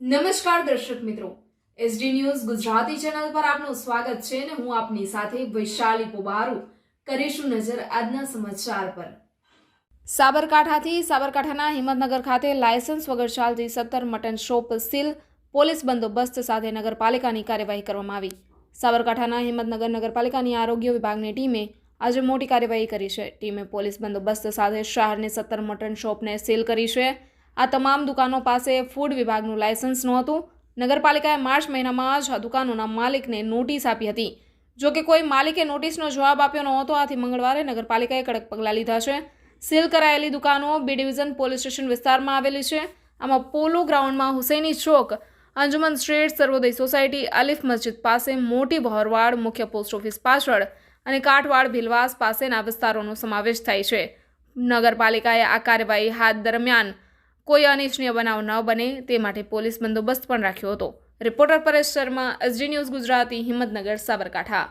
નમસ્કાર દર્શક મિત્રો, એસડી ન્યૂઝ ગુજરાતી ચેનલ પર આપનું સ્વાગત છે અને હું આપની સાથે વૈશાલી પોબારુ કરીશું નજર આજના સમાચાર પર। સાબરકાંઠાના હિંમતનગર ખાતે લાયસન્સ વગર ચાલતી 17 મટન શોપ સીલ, પોલીસ બંદોબસ્ત સાથે નગરપાલિકાની કાર્યવાહી કરવામાં આવી। સાબરકાંઠાના હિંમતનગર નગરપાલિકાની આરોગ્ય વિભાગની ટીમે આજે મોટી કાર્યવાહી કરી છે। ટીમે પોલીસ બંદોબસ્ત સાથે શહેરની 17 મટન શોપને સીલ કરી છે। આ તમામ દુકાનો પાસે ફૂડ વિભાગનું લાયસન્સ નહોતું। નગરપાલિકાએ માર્ચ મહિનામાં જ આ દુકાનોના માલિકને નોટિસ આપી હતી, જો કે કોઈ માલિકે નોટિસનો જવાબ આપ્યો નહોતો। આથી મંગળવારે નગરપાલિકાએ કડક પગલાં લીધા છે। સીલ કરાયેલી દુકાનો બી ડિવિઝન પોલીસ સ્ટેશન વિસ્તારમાં આવેલી છે। આમાં પોલો ગ્રાઉન્ડમાં હુસૈની ચોક, અંજુમન સ્ટ્રીટ, સર્વોદય સોસાયટી, આલિફ મસ્જિદ પાસે, મોટી ભોરવાડ, મુખ્ય પોસ્ટ ઓફિસ પાછળ અને કાટવાડ ભીલવાસ પાસેના વિસ્તારોનો સમાવેશ થાય છે। નગરપાલિકાએ આ કાર્યવાહી હાથ દરમિયાન કોઈ અનિચ્છનીય બનાવ ન બને તે માટે પોલીસ બંદોબસ્ત પણ રાખ્યો હતો। Reporter Paresh Sharma, SD news Gujarati, Himmatnagar, Sabarkantha.